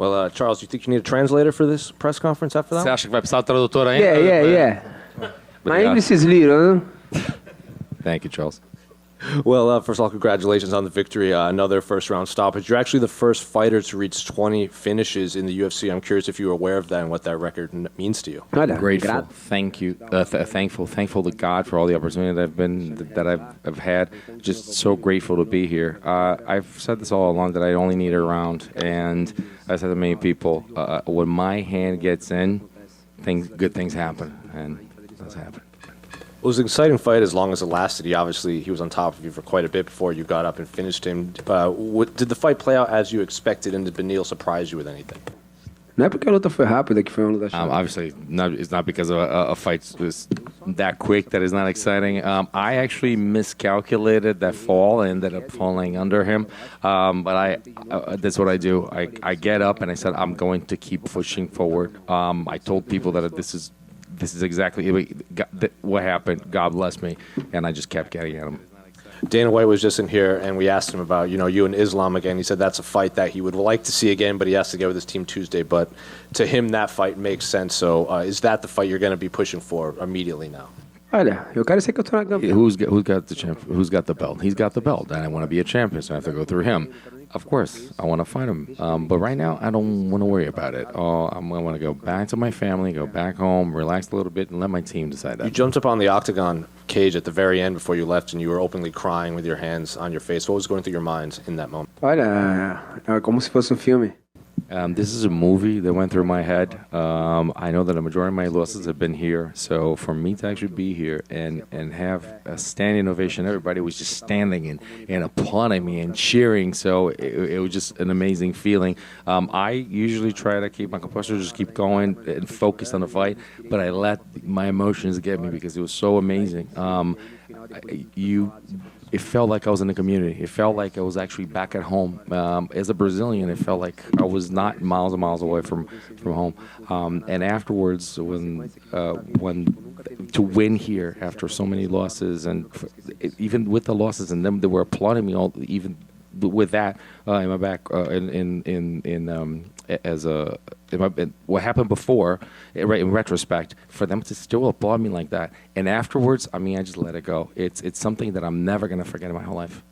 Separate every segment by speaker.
Speaker 1: Well, Charles, do you think you need a translator for this press conference after that?
Speaker 2: Você acha que vai precisar de tradutor ainda?
Speaker 3: Yeah. My English is little.
Speaker 2: Thank you, Charles.
Speaker 1: Well, first of all, congratulations on the victory. Another first-round stoppage. You're actually the first fighter to reach 20 finishes in the UFC. I'm curious if you were aware of that and what that record means to you.
Speaker 2: Grateful, thank you, thankful to God for all the opportunity that I've had. Just so grateful to be here. I've said this all along that I only need a round, and I said to many people, when my hand gets in, good things happen, and that's happened.
Speaker 1: It was an exciting fight as long as it lasted. He was on top of you for quite a bit before you got up and finished him. Did the fight play out as you expected, and did Beneil surprise you with anything?
Speaker 3: Não é porque a luta foi rápida que foi uma luta chata.
Speaker 2: Obviously, it's not because a fight was that quick that is not exciting. I actually miscalculated that fall and ended up falling under him. But that's what I do. I get up and I said, I'm going to keep pushing forward. I told people that this is exactly what happened. God bless me. And I just kept getting at him.
Speaker 1: Dana White was just in here, and we asked him about, you and Islam again. He said that's a fight that he would like to see again, but he has to get with his team Tuesday. But to him, that fight makes sense. So is that the fight you're going to be pushing for immediately now?
Speaker 3: Olha, eu quero ser campeão da
Speaker 2: Who's got the belt? He's got the belt, and I want to be a champion, so I have to go through him. Of course, I want to fight him. But right now, I don't want to worry about it. I want to go back to my family, go back home, relax a little bit, and let my team decide that.
Speaker 1: You jumped up on the octagon cage at the very end before you left, and you were openly crying with your hands on your face. What was going through your mind in that moment?
Speaker 3: Olha, é como se fosse filme.
Speaker 2: This is a movie that went through my head. I know that a majority of my losses have been here, so for me to actually be here and have a standing ovation, everybody was just standing and applauding me and cheering, so it was just an amazing feeling. I usually try to keep my composure, just keep going and focus on the fight, but I let my emotions get me because it was so amazing. It felt like I was in the community. It felt like I was actually back at home. As a Brazilian, it felt like I was not miles and miles away from home. And afterwards, when to win here after so many losses, and even with the losses, and them they were applauding me all, even with that in my back, what happened before, right, in retrospect, for them to still applaud me like that, and afterwards, I just let it go. It's something that I'm never going to forget in my whole life.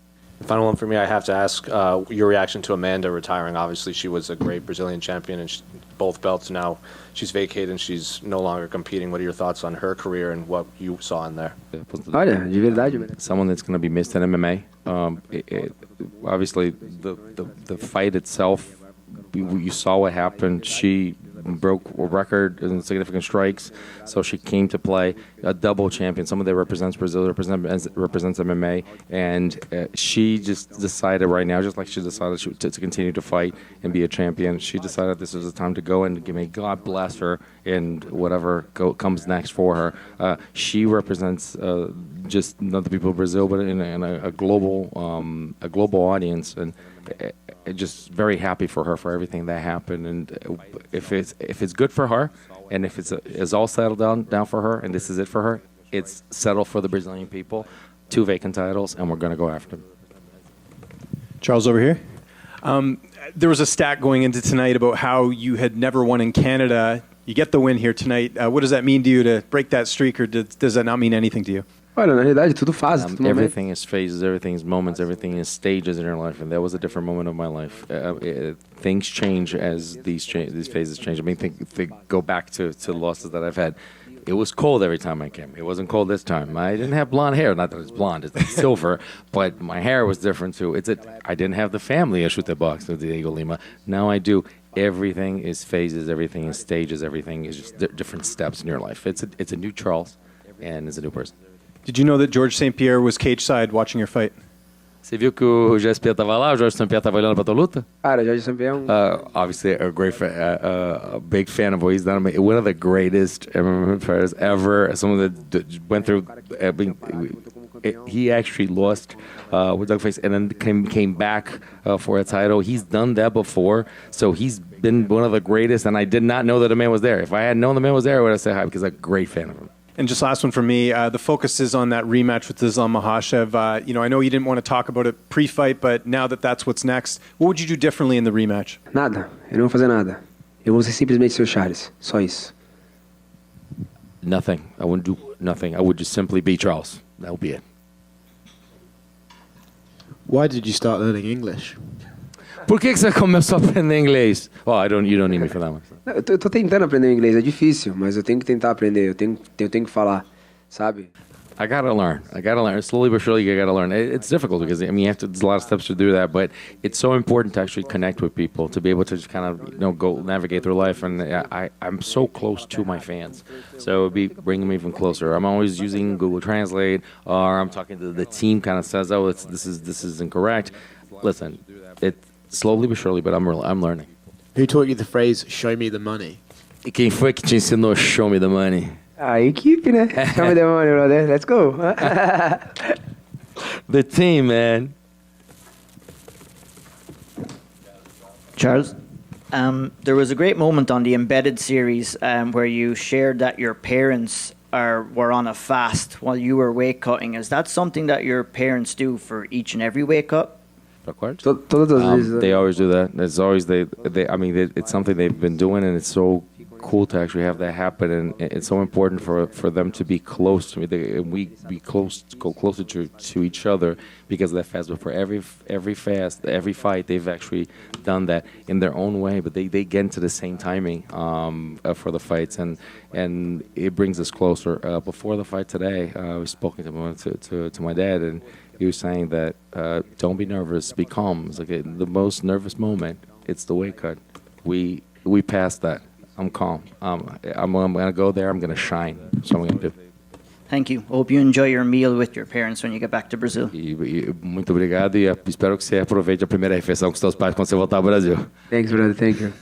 Speaker 1: Final one for me, I have to ask your reaction to Amanda retiring. Obviously, she was a great Brazilian champion, and both belts now. She's vacated, and she's no longer competing. What are your thoughts on her career and what you saw in there?
Speaker 3: Olha, de verdade.
Speaker 2: Someone that's going to be missed in MMA. Obviously, the fight itself, you saw what happened. She broke a record in significant strikes, so she came to play. A double champion, someone that represents Brazil, represents MMA, and she just decided right now, just like she decided to continue to fight and be a champion, she decided this was the time to go, and may God bless her in whatever comes next for her. She represents just not the people of Brazil, but in a global audience, and just very happy for her for everything that happened. And if it's good for her, and if it's all settled down for her, and this is it for her, it's settled for the Brazilian people. 2 vacant titles, and we're going to go after them.
Speaker 4: Charles, over here. There was a stat going into tonight about how you had never won in Canada. You get the win here tonight. What does that mean to you to break that streak, or does that not mean anything to you?
Speaker 3: Olha, na realidade, tudo fase, tudo momento.
Speaker 2: Everything is phases, everything is moments, everything is stages in your life, and that was a different moment of my life. Things change as these phases change. Go back to the losses that I've had. It was cold every time I came. It wasn't cold this time. I didn't have blonde hair. Not that it's blonde, it's like silver, but my hair was different too. I didn't have the family issue with the box with Diego Lima. Now I do. Everything is phases, everything is stages, everything is just different steps in your life. It's a new Charles, and it's a new person.
Speaker 4: Did you know that George St. Pierre was cage side watching your fight?
Speaker 2: Você viu que o Jorge St. Pierre estava lá? O Jorge St. Pierre estava olhando para tua luta?
Speaker 3: Cara, Jorge St. Pierre
Speaker 2: Obviously, a great fan, a big fan of what he's done. One of the greatest MMA fighters ever. Someone that went through. He actually lost with Doug Face and then came back for a title. He's done that before, so he's been one of the greatest. And I did not know that the man was there. If I had known the man was there, I would have said hi because I'm a great fan of him.
Speaker 4: And just last one from me. The focus is on that rematch with Islam Makhachev. I know you didn't want to talk about it pre-fight, but now that that's what's next, what would you do differently in the rematch?
Speaker 3: Nada. Eu não vou fazer nada. Eu vou ser simplesmente seu Charles. Só isso.
Speaker 2: Nothing. I wouldn't do nothing. I would just simply be Charles. That would be it.
Speaker 5: Why did you start learning English?
Speaker 2: Por que você começou a aprender inglês? Well, you don't need me for that one.
Speaker 3: Eu tô tentando aprender inglês, é difícil, mas eu tenho que tentar aprender, eu tenho que falar, sabe?
Speaker 2: I gotta learn. Slowly but surely, you gotta learn. It's difficult because there's a lot of steps to do that, but it's so important to actually connect with people, to be able to just kind of go navigate through life. And I'm so close to my fans, so it'd be bringing me even closer. I'm always using Google Translate, or I'm talking to the team. Kind of says, "Oh, this is incorrect." Listen, it slowly but surely, but I'm learning.
Speaker 5: Who taught you the phrase "show me the money"?
Speaker 2: E quem foi que te ensinou "show me the money"?
Speaker 3: A equipe, né? Show me the money, brother. Let's go.
Speaker 2: The team, man.
Speaker 6: Charles, there was a great moment on the Embedded series where you shared that your parents were on a fast while you were weight cutting. Is that something that your parents do for each and every weight cut?
Speaker 3: Todas as vezes.
Speaker 2: They always do that. It's always it's something they've been doing, and it's so cool to actually have that happen. And it's so important for them to be close to me. We go closer to each other because of that fast. But for every fast, every fight, they've actually done that in their own way. But they get into the same timing for the fights, and it brings us closer. Before the fight today, we spoke to my dad, and he was saying that don't be nervous, be calm. It's like the most nervous moment, it's the weight cut. We passed that. I'm calm. I'm going to go there. I'm going to shine. That's what I'm going to do.
Speaker 6: Thank you. Hope you enjoy your meal with your parents when you get back to Brazil.
Speaker 2: Muito obrigado e espero que você aproveite a primeira refeição com seus pais quando você voltar ao Brasil.
Speaker 3: Thanks, brother. Thank you.